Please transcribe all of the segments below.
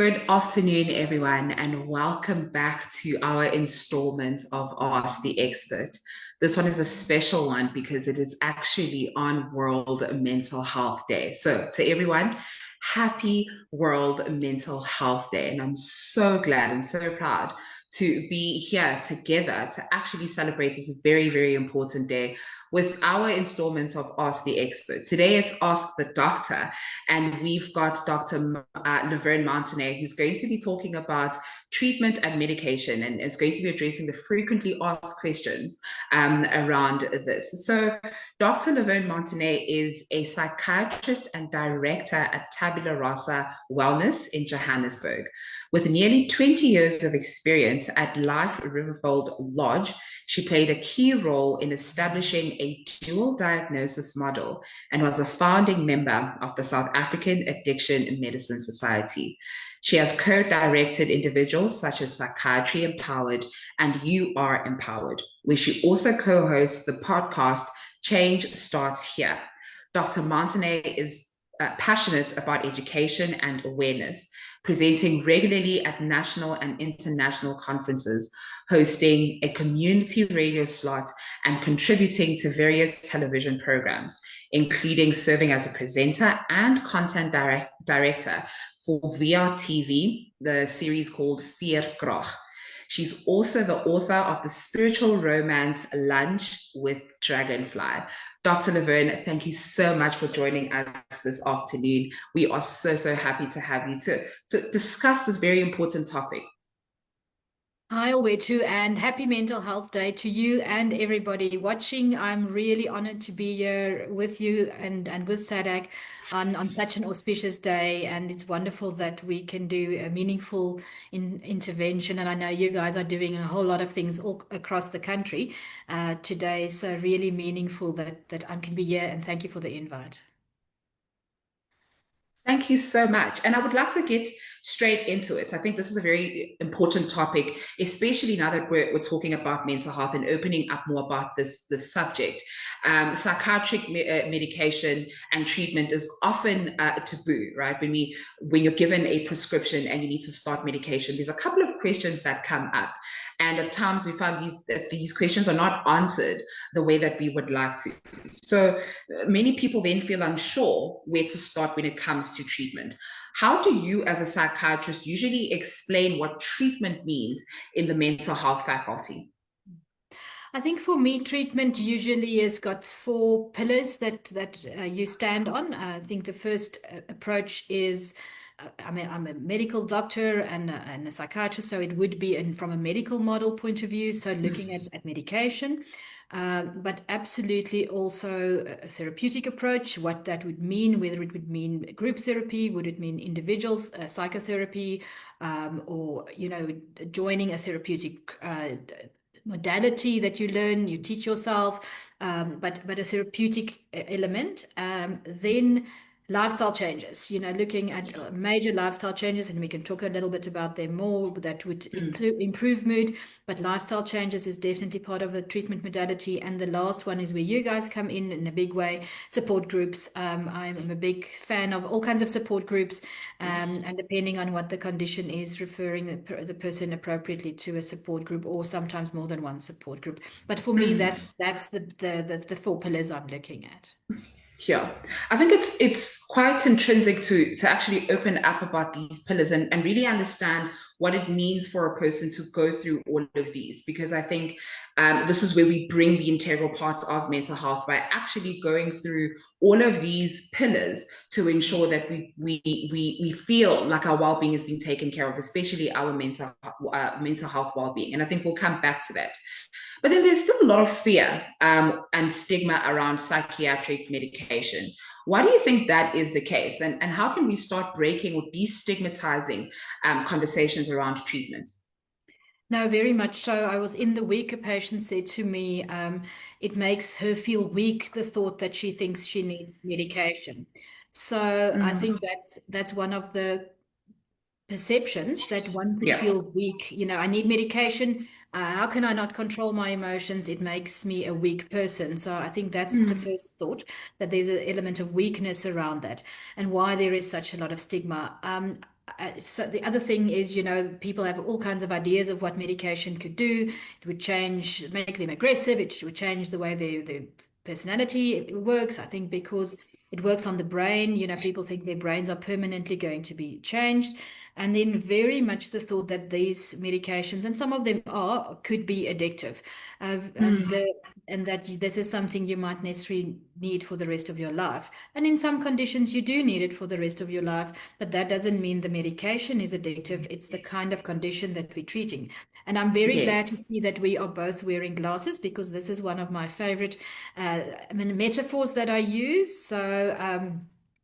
Good afternoon, everyone, and welcome back to our installment of Ask the Expert. This one is a special one because it is actually on World Mental Health Day. So, to everyone, happy World Mental Health Day. And I'm so glad and so proud to be here together to actually celebrate this very, very important day with our installment of Ask the Expert. Today it's Ask the Doctor, and we've got Dr. Laverne Montagne, who's going to be talking about treatment and medication, and is going to be addressing the frequently asked questions around this. So Dr. Laverne Montagne is a psychiatrist and director at Tabula Rasa Wellness in Johannesburg. With nearly 20 years of experience at Life Riverfold Lodge, she played a key role in establishing a dual diagnosis model and was a founding member of the South African Addiction Medicine Society. She has co-directed individuals such as Psychiatry Empowered and You Are Empowered, where she also co-hosts the podcast Change Starts Here. Dr. Montagne is passionate about education and awareness, presenting regularly at national and international conferences, hosting a community radio slot, and contributing to various television programs, including serving as a presenter and content director for VRTV, the series called Vier Krag. She's also the author of the spiritual romance Lunch with Dragonfly. Dr. Laverne, thank you so much for joining us this afternoon. We are so happy to have you to discuss this very important topic. Hi, Alwetu, and happy Mental Health Day to you and everybody watching. I'm really honored to be here with you and with SADAG on such an auspicious day. And it's wonderful that we can do a meaningful intervention. And I know you guys are doing a whole lot of things all across the country today. So really meaningful that I can be here, and thank you for the invite. Thank you so much. And I would like to get straight into it. I think this is a very important topic, especially now that we're talking about mental health and opening up more about this subject. Psychiatric medication and treatment is often taboo, right? When you're given a prescription and you need to start medication, there's a couple of questions that come up. And at times we find these questions are not answered the way that we would like to. So many people then feel unsure where to start when it comes to treatment. How do you, as a psychiatrist, usually explain what treatment means in the mental health faculty? I think for me, treatment usually has got four pillars that you stand on. I think the first approach is I'm a medical doctor and a psychiatrist, so it would be from a medical model point of view, so looking at medication, but absolutely also a therapeutic approach, what that would mean, whether it would mean group therapy, would it mean individual psychotherapy, or, joining a therapeutic modality that you learn, you teach yourself, but a therapeutic element. Then lifestyle changes, looking at major lifestyle changes, and we can talk a little bit about them more, that would improve mood, but lifestyle changes is definitely part of the treatment modality. And the last one is where you guys come in a big way, support groups. I'm a big fan of all kinds of support groups, and depending on what the condition is, referring the person appropriately to a support group, or sometimes more than one support group. But for me, that's the four pillars I'm looking at. Yeah, I think it's quite intrinsic to actually open up about these pillars and really understand what it means for a person to go through all of these, because I think this is where we bring the integral part of mental health by actually going through all of these pillars to ensure that we feel like our well-being is being taken care of, especially our mental health well-being. And I think we'll come back to that. But then there's still a lot of fear and stigma around psychiatric medication. Why do you think that is the case? And how can we start breaking or destigmatizing conversations around treatment? No, very much so. I was in the week, a patient said to me, it makes her feel weak, the thought that she thinks she needs medication. So I think that's one of the perceptions, that one could feel weak. I need medication. How can I not control my emotions? It makes me a weak person. So I think that's the first thought, that there's an element of weakness around that, and why there is such a lot of stigma. So the other thing is, people have all kinds of ideas of what medication could do. It would make them aggressive. It would change the way their personality works. I think because it works on the brain, people think their brains are permanently going to be changed. And then very much the thought that these medications, and some of them could be addictive. And Mm. the and that this is something you might necessarily need for the rest of your life. And in some conditions, you do need it for the rest of your life, but that doesn't mean the medication is addictive. It's the kind of condition that we're treating. And I'm very glad to Yes. see that we are both wearing glasses, because this is one of my favorite metaphors that I use. So,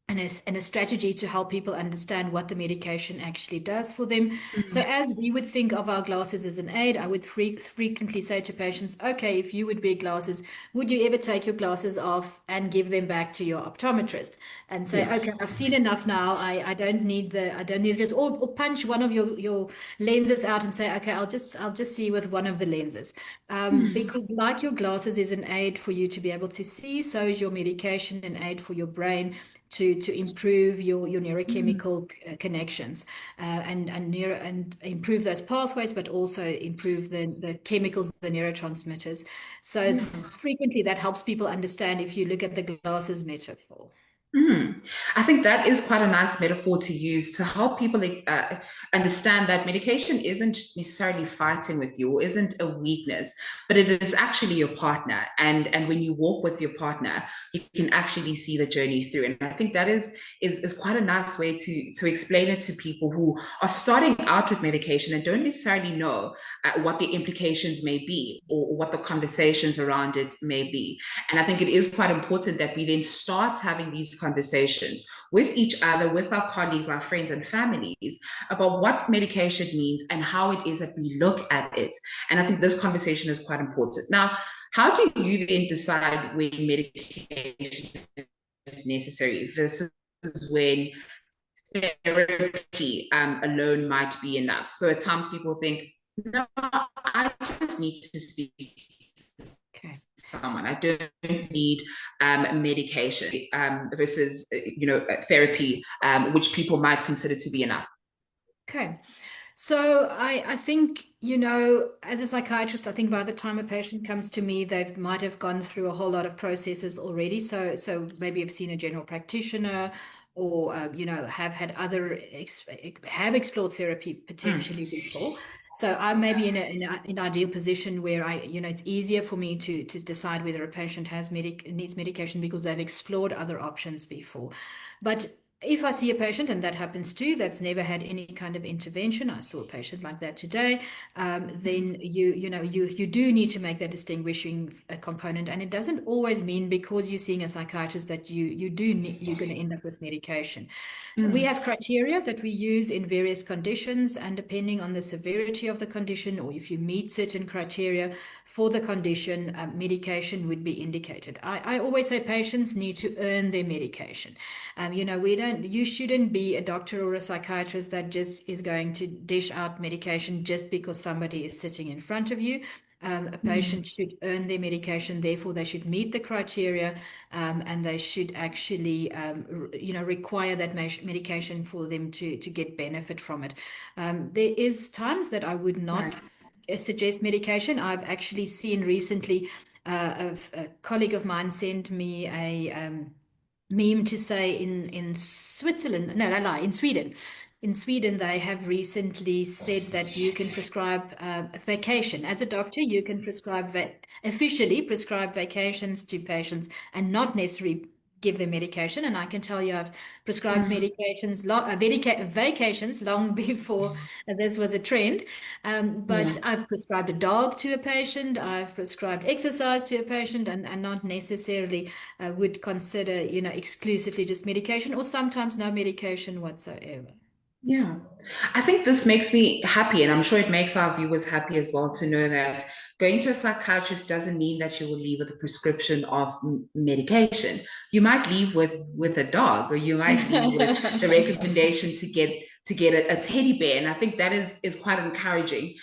and a strategy to help people understand what the medication actually does for them. So, Mm. as we would think of our glasses as an aid, I would frequently say to patients, okay, if you would wear glasses, would you ever take your glasses off and give them back to your optometrist and say, Yeah. okay, I've seen enough now. I don't need this, or punch one of your lenses out and say, okay, I'll just see with one of the lenses. Mm. Because like your glasses is an aid for you to be able to see, so is your medication an aid for your brain to improve your Mm. neurochemical connections, and improve those pathways, but also improve the chemicals, the neurotransmitters. So Yes. frequently that helps people understand if you look at the glasses metaphor. Mm. I think that is quite a nice metaphor to use to help people understand that medication isn't necessarily fighting with you or isn't a weakness, but it is actually your partner. And when you walk with your partner, you can actually see the journey through. And I think that is quite a nice way to explain it to people who are starting out with medication and don't necessarily know what the implications may be or what the conversations around it may be. And I think it is quite important that we then start having these conversations with each other, with our colleagues, our friends, and families about what medication means and how it is that we look at it. And I think this conversation is quite important. Now, how do you then decide when medication is necessary versus when therapy alone might be enough? So at times people think, no, I just need to speak Okay. someone. I don't need medication versus therapy, which people might consider to be enough. Okay. So I think, as a psychiatrist, I think by the time a patient comes to me, they might have gone through a whole lot of processes already. So maybe I've seen a general practitioner, or have had have explored therapy Mm. potentially before. So I may be in an ideal position where it's easier for me to decide whether a patient needs medication because they've explored other options before. But if I see a patient, and that happens too, that's never had any kind of intervention, I saw a patient like that today, then you do need to make that distinguishing component, and it doesn't always mean because you're seeing a psychiatrist that you're going to end up with medication. We Mm. have criteria that we use in various conditions, and depending on the severity of the condition, or if you meet certain criteria for the condition, medication would be indicated. I always say patients need to earn their medication. You shouldn't be a doctor or a psychiatrist that just is going to dish out medication just because somebody is sitting in front of you. A Mm. patient should earn their medication, therefore they should meet the criteria, and they should actually, require that medication for them to get benefit from it. There is times that I would not Right. suggest medication. I've actually seen recently, a colleague of mine sent me a meme to say in Switzerland, no, I lie, in Sweden. In Sweden, they have recently said that you can prescribe a vacation. As a doctor, you can officially prescribe vacations to patients and not necessarily give them medication. And I can tell you, I've prescribed Mm. vacations long before this was a trend. Yeah. But I've prescribed a dog to a patient, I've prescribed exercise to a patient, and not necessarily would consider, exclusively just medication, or sometimes no medication whatsoever. Yeah. I think this makes me happy, and I'm sure it makes our viewers happy as well to know that going to a psychiatrist doesn't mean that you will leave with a prescription of medication. You might leave with a dog, or you might leave with the recommendation to get a teddy bear. And I think that is quite encouraging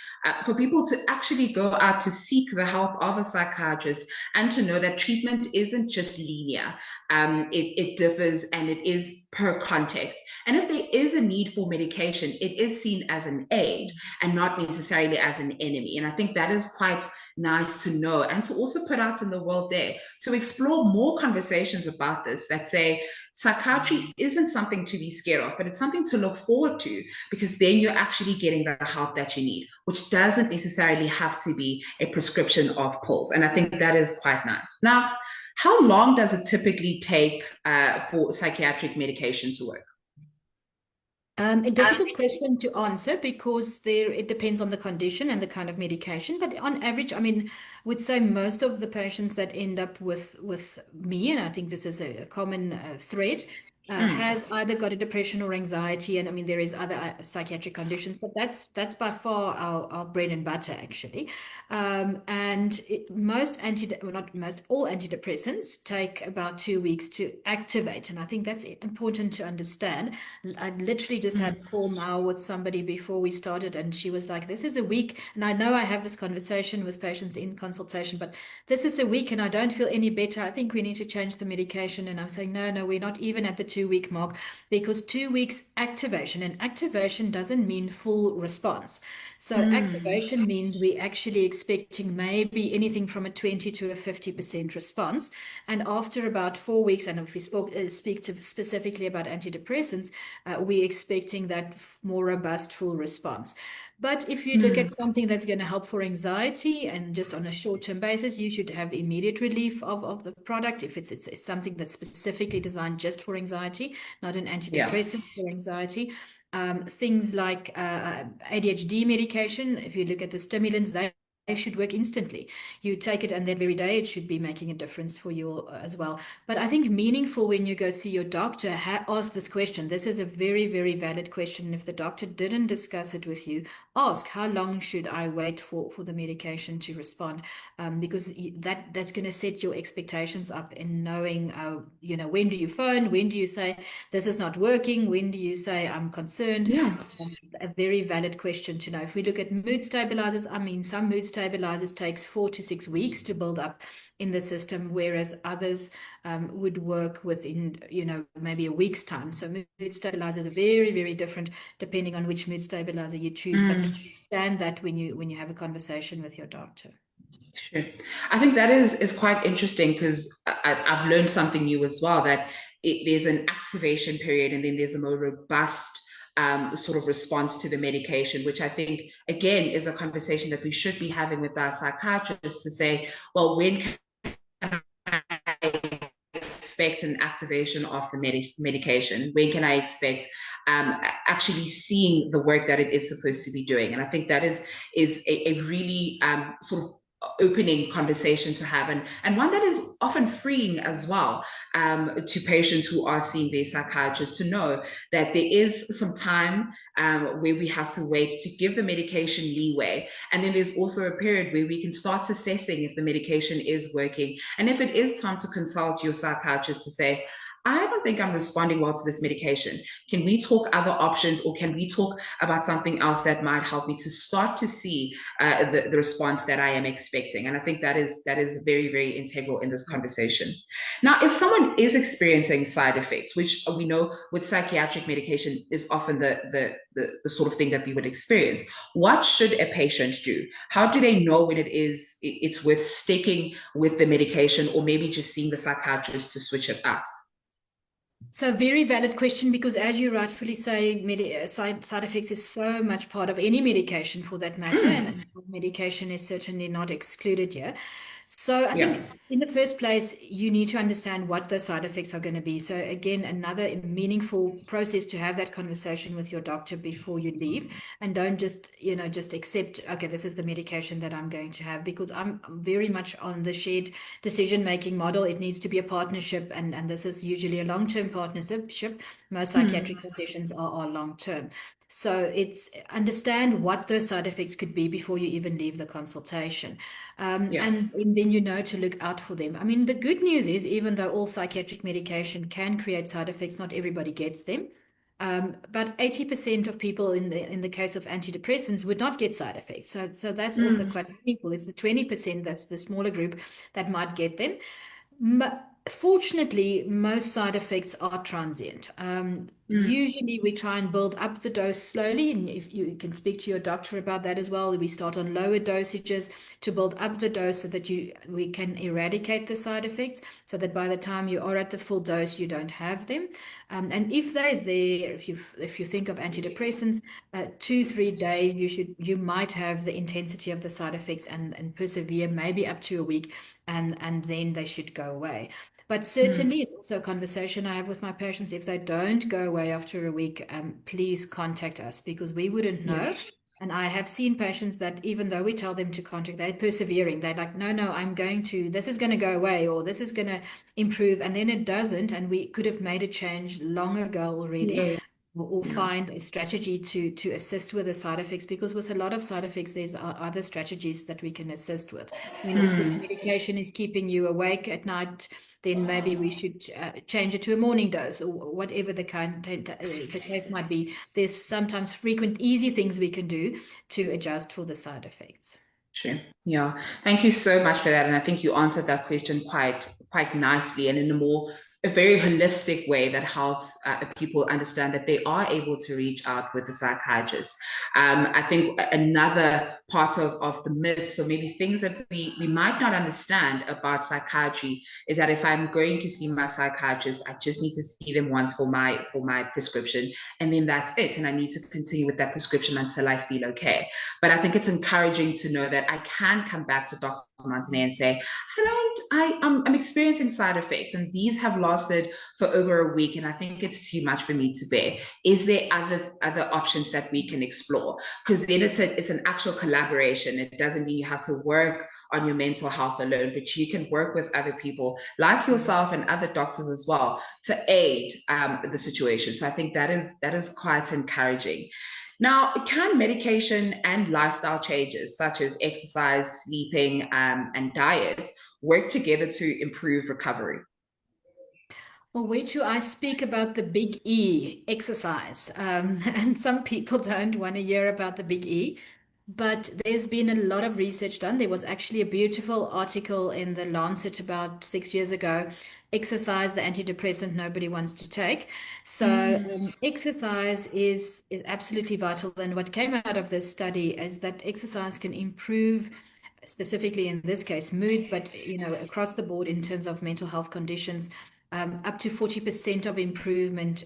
for people to actually go out to seek the help of a psychiatrist and to know that treatment isn't just linear. It differs and it is per context. And if there is a need for medication, it is seen as an aid and not necessarily as an enemy. And I think that is quite nice to know and to also put out in the world there to explore more conversations about this that say psychiatry isn't something to be scared of, but it's something to look forward to because then you're actually getting the help that you need, which doesn't necessarily have to be a prescription of pills. And I think that is quite nice. Now, how long does it typically take for psychiatric medication to work? A difficult question to answer because it depends on the condition and the kind of medication. But on average, I mean, would say most of the patients that end up with me, and I think this is a common thread, Mm, has either got a depression or anxiety, and I mean there is other psychiatric conditions, but that's by far our bread and butter actually. Most well, not most, all antidepressants take about 2 weeks to activate, and I think that's important to understand. I literally just had a mm, call now with somebody before we started, and she was like, "This is a week." And I know I have this conversation with patients in consultation, but this is a week and I don't feel any better. I think we need to change the medication. And I'm saying, no, no, we're not even at the 2 week mark because 2 weeks activation, and activation doesn't mean full response. So mm, activation means we're actually expecting maybe anything from a 20 to a 50% response. And after about 4 weeks, and if we speak to specifically about antidepressants, we're expecting that more robust full response. But if you look mm, at something that's going to help for anxiety and just on a short-term basis, you should have immediate relief of the product if it's something that's specifically designed just for anxiety, not an yeah. antidepressant for anxiety. Things like ADHD medication, if you look at the stimulants, they should work instantly. You take it, and that very day, it should be making a difference for you as well. But I think meaningful when you go see your doctor, ask this question. This is a very, very valid question. If the doctor didn't discuss it with you, ask how long should I wait for the medication to respond, because that's going to set your expectations up in knowing, when do you phone, when do you say this is not working, when do you say I'm concerned. Yeah. A very valid question to know. If we look at mood stabilizers, I mean, some mood stabilizers takes 4 to 6 weeks to build up in the system, whereas others would work within, maybe a week's time. So mood stabilizers are very, very different depending on which mood stabilizer you choose. But Mm. understand that when you have a conversation with your doctor. Sure. I think that is quite interesting because I've learned something new as well that there's an activation period and then there's a more robust sort of response to the medication, which I think, again, is a conversation that we should be having with our psychiatrists to say, well, when can I expect an activation of the medication? When can I expect actually seeing the work that it is supposed to be doing? And I think that is a really sort of opening conversation to have and one that is often freeing as well to patients who are seeing their psychiatrists to know that there is some time where we have to wait to give the medication leeway. And then there's also a period where we can start assessing if the medication is working. And if it is time to consult your psychiatrist to say, I don't think I'm responding well to this medication. Can we talk other options or can we talk about something else that might help me to start to see the response that I am expecting? And I think that is very, very integral in this conversation. Now, if someone is experiencing side effects, which we know with psychiatric medication is often the sort of thing that we would experience, what should a patient do? How do they know when it's worth sticking with the medication or maybe just seeing the psychiatrist to switch it out? So, very valid question because, as you rightfully say, side effects is so much part of any medication for that matter, Hmm. and medication is certainly not excluded here. So, I think Yes. in the first place, you need to understand what the side effects are going to be. So, again, another meaningful process to have that conversation with your doctor before you leave, and don't just accept, okay, this is the medication that I'm going to have, because I'm very much on the shared decision-making model. It needs to be a partnership, and this is usually a long-term partnership. Most Hmm. psychiatric conditions are long-term. So it's understand what those side effects could be before you even leave the consultation. Yeah. And then you know to look out for them. I mean, the good news is, even though all psychiatric medication can create side effects, not everybody gets them. But 80% of people in the case of antidepressants would not get side effects. So that's also Mm. quite meaningful. It's the 20%, that's the smaller group, that might get them. Fortunately, most side effects are transient. Mm. Usually, we try and build up the dose slowly, and if you can speak to your doctor about that as well, we start on lower dosages to build up the dose so that we can eradicate the side effects, so that by the time you are at the full dose, you don't have them. And if they're there, if you think of antidepressants, 2 3 days, you might have the intensity of the side effects and persevere maybe up to a week, and then they should go away. But Mm. certainly, it's also a conversation I have with my patients. If they don't go away after a week, please contact us because we wouldn't Yeah. know. And I have seen patients that even though we tell them to contact, they're persevering. They're like, no, no, this is going to go away or this is going to improve. And then it doesn't. And we could have made a change long ago already, Yes. or Yeah. find a strategy to assist with the side effects, because with a lot of side effects there's other strategies that we can assist with. I mean, if the Mm. medication is keeping you awake at night, then maybe we should change it to a morning dose or whatever the case might be. There's sometimes frequent easy things we can do to adjust for the side effects. Sure. Yeah. Thank you so much for that. And I think you answered that question quite nicely and in a very holistic way that helps people understand that they are able to reach out with the psychiatrist. I think another part of the myths or maybe things that we might not understand about psychiatry is that if I'm going to see my psychiatrist, I just need to see them once for my prescription, and then that's it. And I need to continue with that prescription until I feel okay. But I think it's encouraging to know that I can come back to Dr. Montané and say, I'm experiencing side effects, and these have lasted for over a week, and I think it's too much for me to bear. Is there other options that we can explore? Because then it's an actual collaboration. It doesn't mean you have to work on your mental health alone, but you can work with other people like yourself and other doctors as well to aid the situation. So I think that is quite encouraging. Now, can medication and lifestyle changes, such as exercise, sleeping, and diet, work together to improve recovery? Well, wait till I speak about the big E, exercise. And some people don't want to hear about the big E, but there's been a lot of research done. There was actually a beautiful article in the Lancet about 6 years ago. Exercise, the antidepressant nobody wants to take. So Mm. exercise is absolutely vital. And what came out of this study is that exercise can improve, specifically in this case, mood, but across the board in terms of mental health conditions. Up to 40% of improvement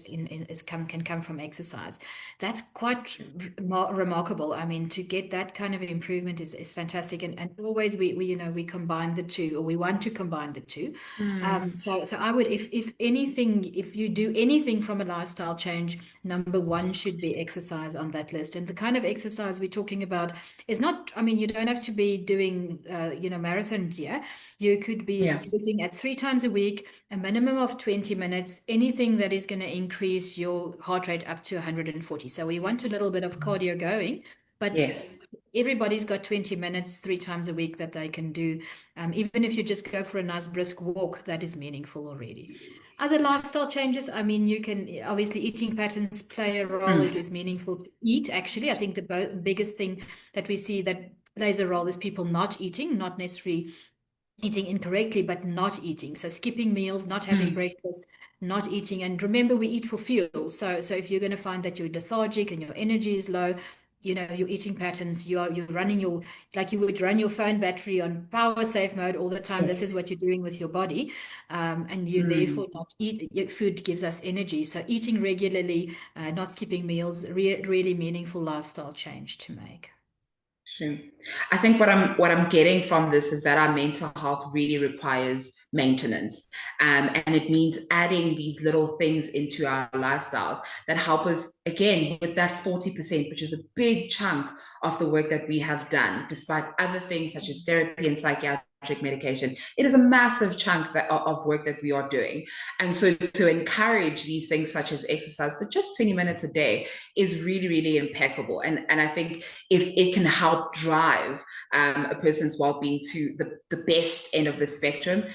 can come from exercise. That's quite remarkable. I mean, to get that kind of improvement is fantastic. And always we combine the two, or we want to combine the two. Mm. So I would, if anything, if you do anything from a lifestyle change, number one should be exercise on that list. And the kind of exercise we're talking about is not, I mean, you don't have to be doing, marathons here. You could Yeah. be looking at 3 times a week, a minimum of 20 minutes, anything that is going to increase your heart rate up to 140. So we want a little bit of cardio going, but Yes. everybody's got 20 minutes 3 times a week that they can do. Even if you just go for a nice brisk walk, that is meaningful already. Other lifestyle changes, I mean, you can obviously, eating patterns play a role. It Mm. is meaningful to eat, actually. I think the biggest thing that we see that plays a role is people not eating, not necessarily eating incorrectly, but not eating. So skipping meals, not having Mm. breakfast, not eating. And remember, we eat for fuel. So if you're going to find that you're lethargic and your energy is low, your eating patterns, you're running like you would run your phone battery on power safe mode all the time. This Yes. is what you're doing with your body. And you Mm. therefore not eat. Your food gives us energy. So eating regularly, not skipping meals, really meaningful lifestyle change to make. Sure. I think what I'm getting from this is that our mental health really requires maintenance, and it means adding these little things into our lifestyles that help us again with that 40%, which is a big chunk of the work that we have done, despite other things such as therapy and psychiatric medication. It is a massive chunk of work that we are doing, and so to encourage these things such as exercise for just 20 minutes a day is really, really impeccable. And I think if it can help drive a person's well-being to the best end of the spectrum,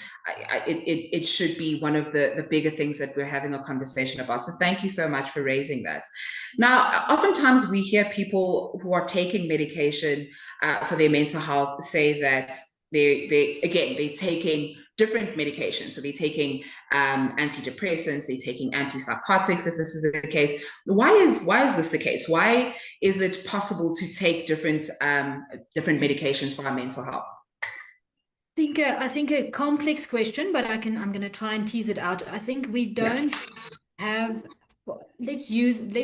it should be one of the bigger things that we're having a conversation about. So thank you so much for raising that. Now, oftentimes we hear people who are taking medication for their mental health say that they're taking different medications. So they're taking antidepressants, they're taking antipsychotics, if this is the case. Why is this the case? Why is it possible to take different medications for our mental health? I think a complex question, but I'm going to try and tease it out. I think we Yeah. don't have, let's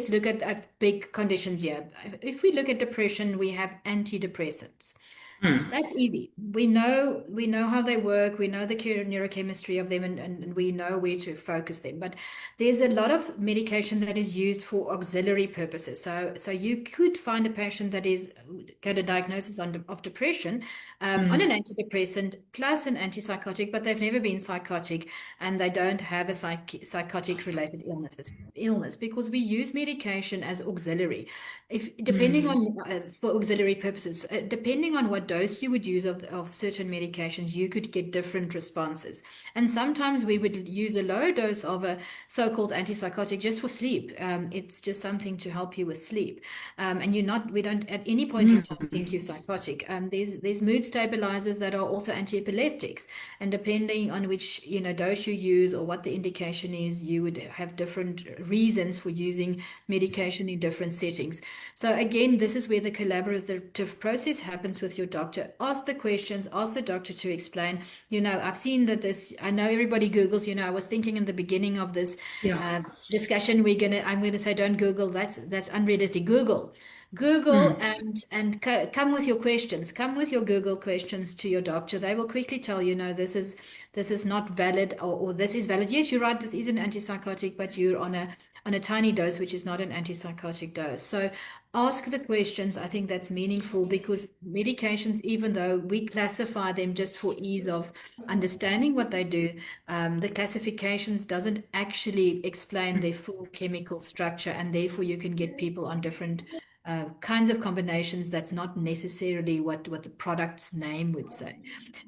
look at big conditions here. If we look at depression, we have antidepressants. Mm, That's easy. We know how they work. We know the neurochemistry of them, and we know where to focus them. But there's a lot of medication that is used for auxiliary purposes. So you could find a patient that is got a diagnosis of depression on an mm, antidepressant plus an antipsychotic, but they've never been psychotic and they don't have a psychotic related illness because we use medication as auxiliary. If depending mm, on for auxiliary purposes, depending on what dose you would use of certain medications, you could get different responses. And sometimes we would use a low dose of a so-called antipsychotic just for sleep. It's just something to help you with sleep. And we don't at any point in time think you're mm, psychotic. There's mood stabilizers that are also anti-epileptics. And depending on which, dose you use or what the indication is, you would have different reasons for using medication in different settings. So again, this is where the collaborative process happens with your doctor. Ask the questions, ask the doctor to explain. I've seen that I know everybody Googles, I was thinking in the beginning of this yeah. discussion, I'm gonna say, don't Google, that's unrealistic. Google Mm, and come with your questions. Come with your Google questions to your doctor. They will quickly tell you, no, this is not valid, or this is valid. Yes, you're right, this is an antipsychotic, but you're on a tiny dose, which is not an antipsychotic dose. So ask the questions. I think that's meaningful because medications, even though we classify them just for ease of understanding what they do, the classifications doesn't actually explain their full chemical structure, and therefore you can get people on different kinds of combinations. That's not necessarily what the product's name would say.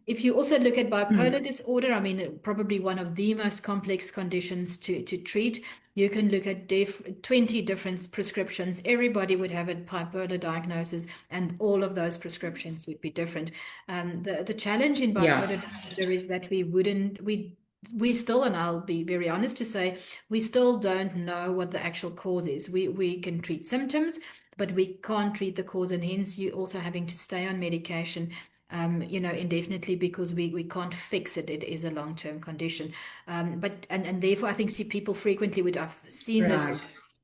If you also look at bipolar mm, disorder, I mean, probably one of the most complex conditions to treat. You can look at 20 different prescriptions. Everybody would have a bipolar diagnosis, and all of those prescriptions would be different. The challenge in yeah. bipolar disorder is that we still, and I'll be very honest to say, we still don't know what the actual cause is. We can treat symptoms, but we can't treat the cause, and hence you also having to stay on medication indefinitely because we can't fix it. It is a long-term condition. And therefore I think people frequently I've seen this, Right.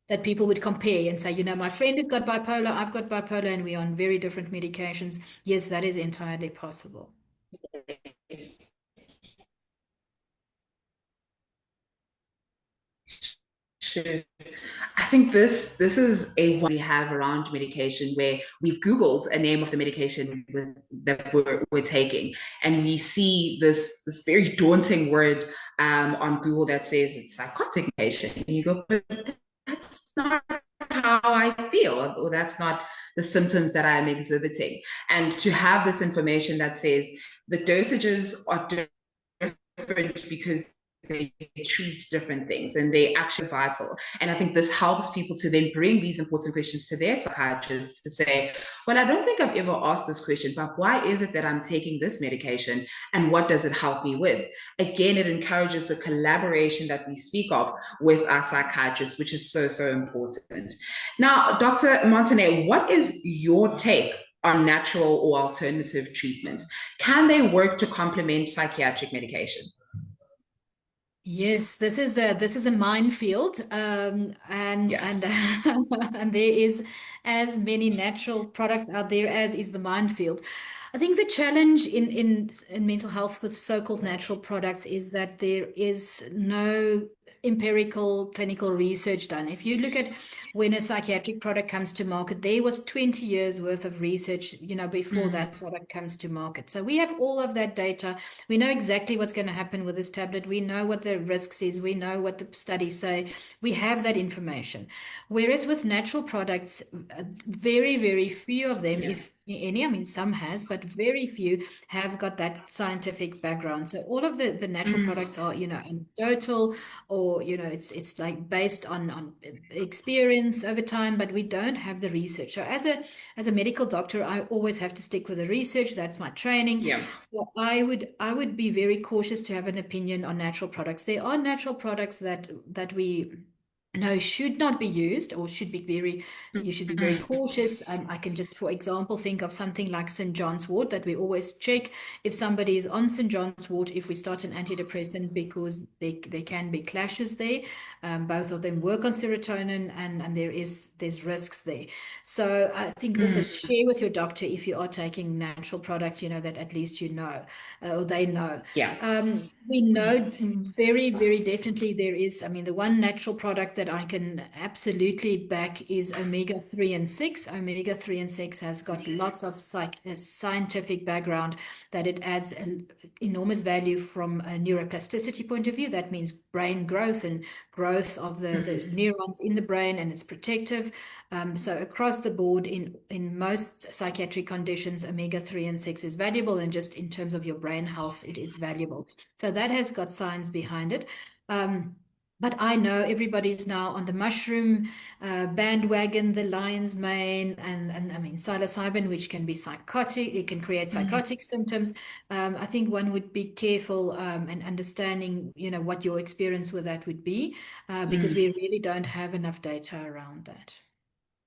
that people would compare and say, my friend has got bipolar, I've got bipolar, and we're on very different medications. Yes, that is entirely possible. Sure. I think this is a one we have around medication where we've Googled a name of the medication that we're taking, and we see this very daunting word on Google that says it's psychotic medication, and you go, but that's not how I feel, or that's not the symptoms that I'm exhibiting. And to have this information that says the dosages are different because they treat different things and they actually vital. And I think this helps people to then bring these important questions to their psychiatrist to say, well, I don't think I've ever asked this question, but why is it that I'm taking this medication and what does it help me with? Again, it encourages the collaboration that we speak of with our psychiatrists, which is so, so important. Now, Dr. Montaner, what is your take on natural or alternative treatments? Can they work to complement psychiatric medication? Yes, this is a minefield, Yeah. and there is as many natural products out there as is the minefield. I think the challenge in mental health with so-called natural products is that there is no empirical clinical research done. If you look at when a psychiatric product comes to market, there was 20 years worth of research, before Mm, that product comes to market. So we have all of that data. We know exactly what's going to happen with this tablet. We know what the risks is. We know what the studies say. We have that information. Whereas with natural products, very, very few of them, yeah. any. I mean, some has, but very few have got that scientific background. So all of the natural Mm, products are, anecdotal, or, it's like based on experience over time, but we don't have the research. So as a medical doctor, I always have to stick with the research. That's my training. yeah. So I would be very cautious to have an opinion on natural products. There are natural products that we know should not be used, or you should be very Mm, cautious. I can just, for example, think of something like St. John's wort, that we always check if somebody is on St. John's wort if we start an antidepressant, because there can be clashes there. Both of them work on serotonin, and there's risks there. So I think also mm, share with your doctor if you are taking natural products, that at least or they know. yeah. We know very, very definitely there is. I mean, the one natural product that I can absolutely back is omega 3 and 6. Omega 3 and 6 has got lots of scientific background, that it adds enormous value from a neuroplasticity point of view. That means brain growth and growth of the Mm, neurons in the brain, and it's protective. So across the board, in most psychiatric conditions, omega 3 and 6 is valuable, and just in terms of your brain health, it is valuable. So that has got science behind it. But I know everybody's now on the mushroom bandwagon, the lion's mane, and I mean psilocybin, which can be psychotic. It can create mm, psychotic symptoms. I think one would be careful, and understanding, what your experience with that would be, because mm. we really don't have enough data around that.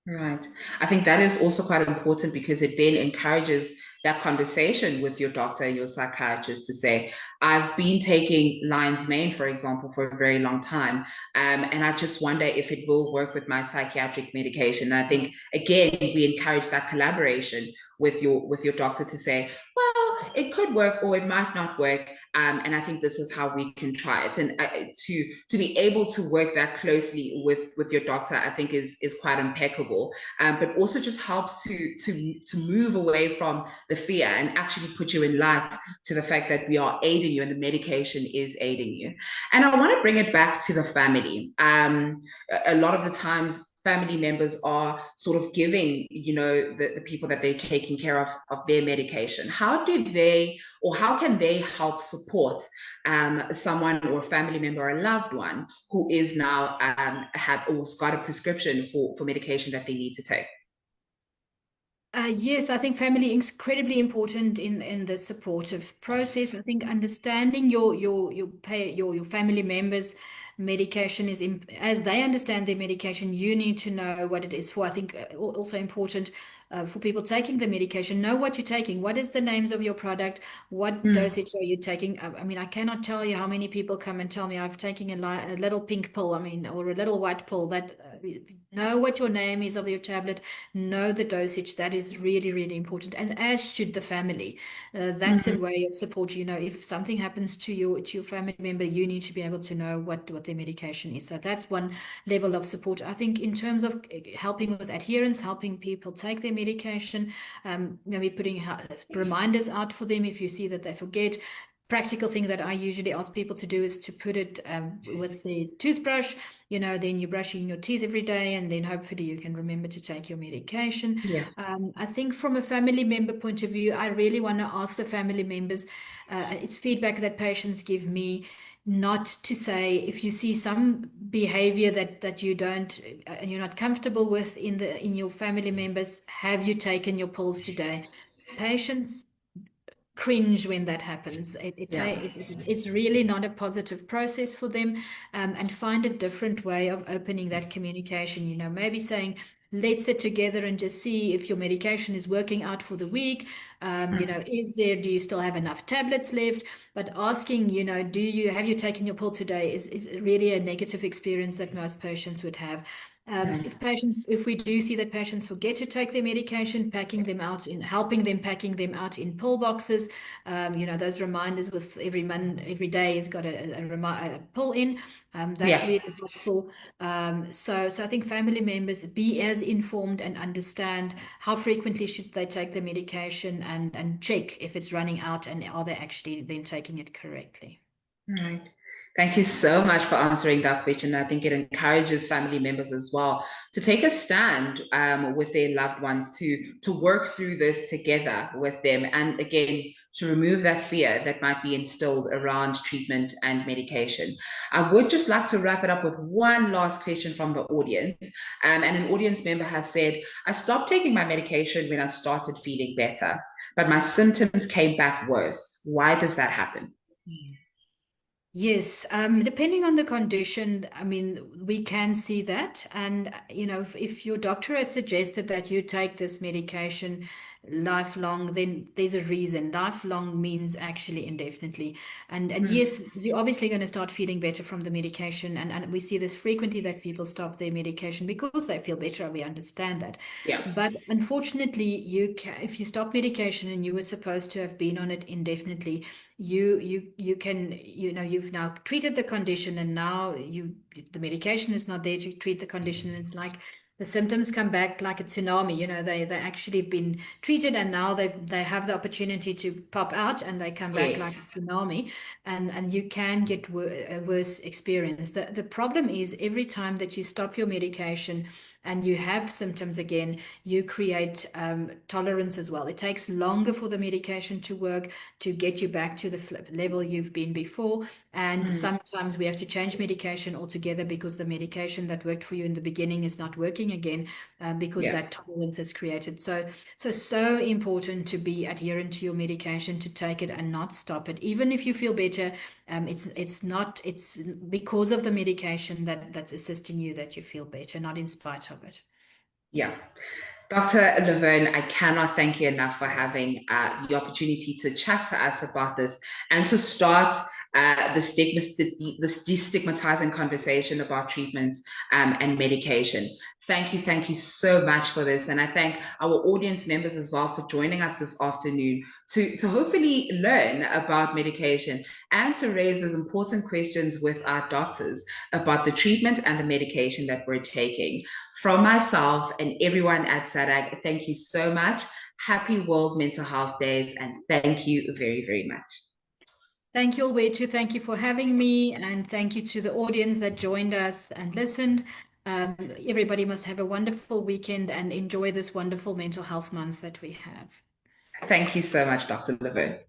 Right. I think that is also quite important because it then encourages that conversation with your doctor, your psychiatrist to say, I've been taking lion's mane, for example, for a very long time. And I just wonder if it will work with my psychiatric medication. And I think, again, we encourage that collaboration with your doctor to say, well, it could work or it might not work. And I think this is how we can try it. And to be able to work that closely with your doctor, I think is quite impeccable. But also just helps to move away from the fear and actually put you in light to the fact that we are aiding you and the medication is aiding you. And I want to bring it back to the family. A lot of the times family members are sort of giving, the people that they're taking care of their medication. How do they, or how can they help support someone or a family member or a loved one who is now have or got a prescription for medication that they need to take? Yes, I think family is incredibly important in the supportive process. I think understanding your family members' medication as they understand their medication, you need to know what it is for. I think also important for people taking the medication, know what you're taking. What is the names of your product? What Mm, dosage are you taking? I mean, I cannot tell you how many people come and tell me I've taken a little pink pill, I mean, or a little white pill. That know what your name is of your tablet, know the dosage. That is really, really important, and as should the family. That's a mm, way of support. If something happens to your family member, you need to be able to know what their medication is. So that's one level of support. I think in terms of helping with adherence, helping people take their medication, maybe putting reminders out for them if you see that they forget. Practical thing that I usually ask people to do is to put it with the toothbrush. Then you're brushing your teeth every day, and then hopefully you can remember to take your medication. yeah. I think from a family member point of view, I really want to ask the family members, it's feedback that patients give me, not to say, if you see some behavior that you don't and you're not comfortable with in your family members, have you taken your pills today? Patients cringe when that happens. Yeah. It's really not a positive process for them, and find a different way of opening that communication. Maybe saying, let's sit together and just see if your medication is working out for the week. Do you still have enough tablets left? But asking, have you taken your pill today, is really a negative experience that most patients would have. If we do see that patients forget to take their medication, helping them packing them out in pill boxes, those reminders with every day has got a pill in. That's Yeah. really helpful. So I think family members be as informed and understand how frequently should they take the medication, and check if it's running out, and are they actually then taking it correctly. Right. Thank you so much for answering that question. I think it encourages family members as well to take a stand with their loved ones to work through this together with them, and again to remove that fear that might be instilled around treatment and medication. I would just like to wrap it up with one last question from the audience, and an audience member has said, "I stopped taking my medication when I started feeling better, but my symptoms came back worse. Why does that happen?" Yes, depending on the condition, I mean, we can see that. And, if your doctor has suggested that you take this medication lifelong, then there's a reason. Lifelong means actually indefinitely. And Mm, yes, you're obviously going to start feeling better from the medication. And we see this frequently that people stop their medication because they feel better. We understand that. yeah, But unfortunately, if you stop medication and you were supposed to have been on it indefinitely, you can, you've now treated the condition, and now the medication is not there to treat the condition. It's like the symptoms come back like a tsunami. They actually been treated, and now they have the opportunity to pop out, and they come back like yes, a tsunami. And you can get a worse experience. The problem is every time that you stop your medication and you have symptoms again, you create tolerance as well. It takes longer for the medication to work to get you back to the level you've been before. And mm, sometimes we have to change medication altogether because the medication that worked for you in the beginning is not working again, because yeah. that tolerance is created. So important to be adherent to your medication, to take it and not stop it, even if you feel better. It's because of the medication that's assisting you that you feel better, not in spite of it. Yeah. Dr. Laverne, I cannot thank you enough for having the opportunity to chat to us about this and to start the destigmatizing conversation about treatment and medication. Thank you so much for this. And I thank our audience members as well for joining us this afternoon to hopefully learn about medication and to raise those important questions with our doctors about the treatment and the medication that we're taking. From myself and everyone at SADAG, thank you so much. Happy World Mental Health Days, and thank you very, very much. Thank you, Alwetu. Thank you for having me, and thank you to the audience that joined us and listened. Everybody must have a wonderful weekend and enjoy this wonderful mental health month that we have. Thank you so much, Dr. Levin.